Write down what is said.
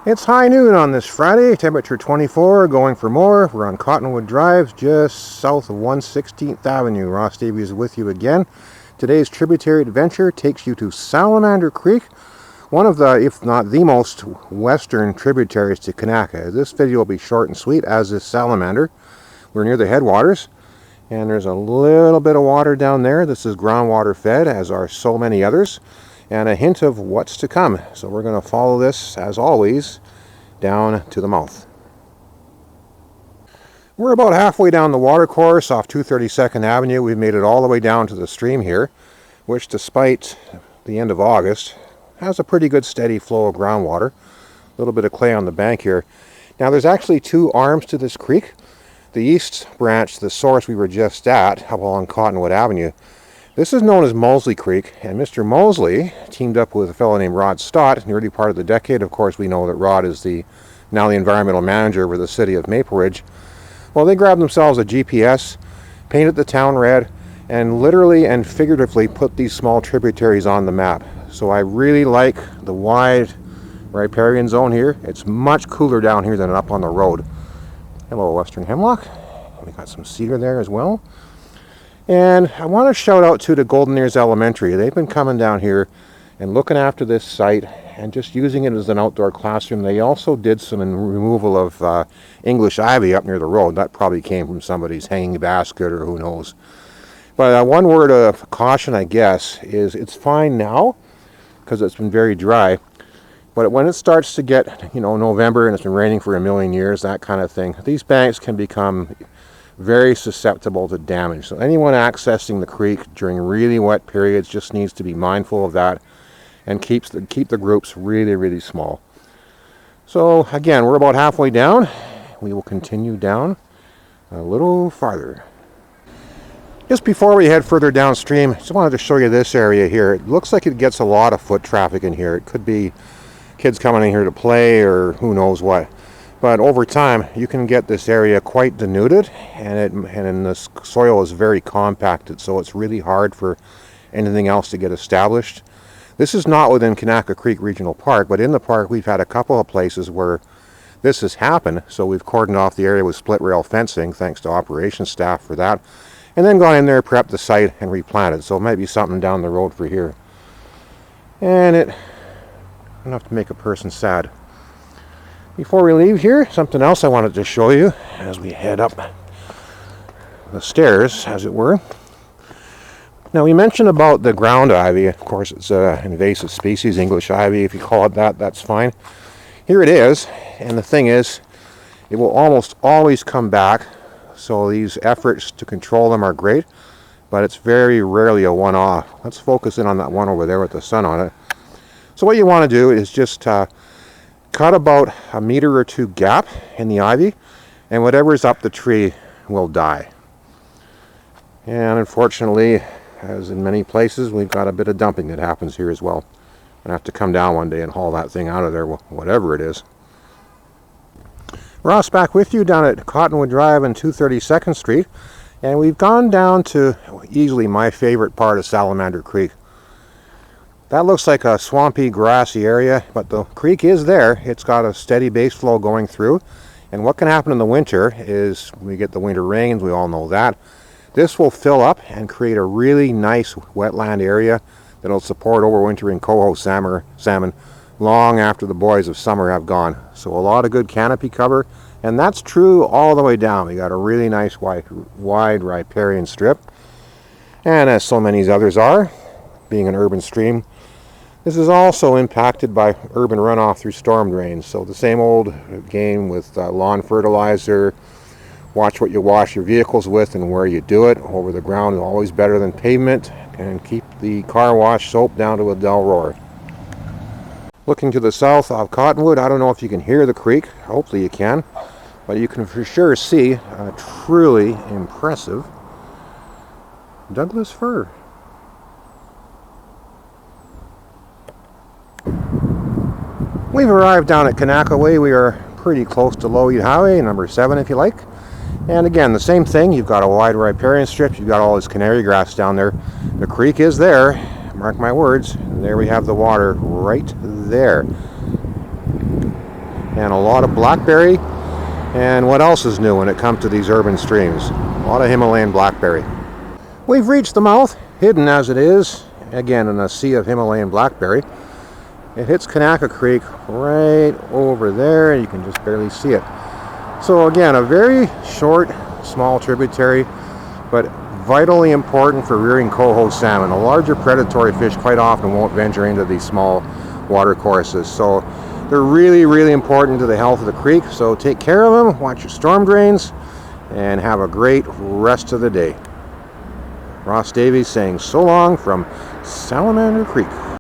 It's high noon on this Friday, temperature 24, going for more. We're on Cottonwood Drive, just south of 116th Avenue. Ross Davies with you again. Today's tributary adventure takes you to Salamander Creek, one of the, if not the most western tributaries to Kanaka. This video will be short and sweet, as is Salamander. We're near the headwaters, and there's a little bit of water down there. This is groundwater fed, as are so many others, and a hint of what's to come. So we're going to follow this, as always, down to the mouth. We're about halfway down the water course off 232nd Avenue. We've made it all the way down to the stream here, which, despite the end of August, has a pretty good steady flow of groundwater. A little bit of clay on the bank here. Now there's actually two arms to this creek. The east branch, the source we were just at, up along Cottonwood Avenue, this is known as Mosley Creek, and Mr. Mosley teamed up with a fellow named Rod Stott in the early part of the decade. Of course, we know that Rod is now the environmental manager for the city of Maple Ridge. Well, they grabbed themselves a GPS, painted the town red, and literally and figuratively put these small tributaries on the map. So I really like the wide riparian zone here. It's much cooler down here than up on the road. Hello, Western Hemlock. We got some cedar there as well. And I want to shout out to the Golden Ears Elementary. They've been coming down here and looking after this site and just using it as an outdoor classroom. They also did some removal of English ivy up near the road. That probably came from somebody's hanging basket or who knows. But one word of caution, I guess, is it's fine now because it's been very dry. But when it starts to get, November and it's been raining for a million years, that kind of thing, these banks can become very susceptible to damage. So anyone accessing the creek during really wet periods just needs to be mindful of that and keep the groups really, really small. So again, we're about halfway down. We will continue down a little farther. Just before we head further downstream, I just wanted to show you this area here. It looks like it gets a lot of foot traffic in here. It could be kids coming in here to play or who knows what. But over time, you can get this area quite denuded, and the soil is very compacted, so it's really hard for anything else to get established. This is not within Kanaka Creek Regional Park, but in the park we've had a couple of places where this has happened, so we've cordoned off the area with split rail fencing, thanks to operations staff for that, and then gone in there, prepped the site, and replanted. So it might be something down the road for here. And enough to make a person sad. Before we leave here, something else I wanted to show you as we head up the stairs, as it were. Now, we mentioned about the ground ivy. Of course, it's an invasive species, English ivy. If you call it that, that's fine. Here it is, and the thing is, it will almost always come back, so these efforts to control them are great, but it's very rarely a one-off. Let's focus in on that one over there with the sun on it. So what you want to do is just cut about a meter or two gap in the ivy, and whatever's up the tree will die. And unfortunately, as in many places, we've got a bit of dumping that happens here as well. I have to come down one day and haul that thing out of there, whatever it is. Ross back with you down at Cottonwood Drive and 232nd Street, and we've gone down to easily my favorite part of Salamander Creek. That looks like a swampy, grassy area, but the creek is there. It's got a steady base flow going through. And what can happen in the winter is we get the winter rains, we all know that. This will fill up and create a really nice wetland area that will support overwintering coho salmon long after the boys of summer have gone. So a lot of good canopy cover, and that's true all the way down. We got a really nice wide riparian strip. And as so many others are, being an urban stream, this is also impacted by urban runoff through storm drains. So the same old game with lawn fertilizer. Watch what you wash your vehicles with and where you do it. Over the ground is always better than pavement. And keep the car wash soap down to a dull roar. Looking to the south of Cottonwood, I don't know if you can hear the creek. Hopefully you can. But you can for sure see a truly impressive Douglas fir. We've arrived down at Kanaka Way. We are pretty close to Low Eat Highway, number 7 if you like. And again, the same thing. You've got a wide riparian strip. You've got all this canary grass down there. The creek is there. Mark my words. There we have the water right there. and a lot of blackberry. And what else is new when it comes to these urban streams? A lot of Himalayan blackberry. We've reached the mouth, hidden as it is, again in a sea of Himalayan blackberry. It hits Kanaka Creek right over there, and you can just barely see it. So again, a very short, small tributary, but vitally important for rearing coho salmon. The larger predatory fish quite often won't venture into these small water courses. So they're really, really important to the health of the creek. So take care of them, watch your storm drains, and have a great rest of the day. Ross Davies saying so long from Salamander Creek.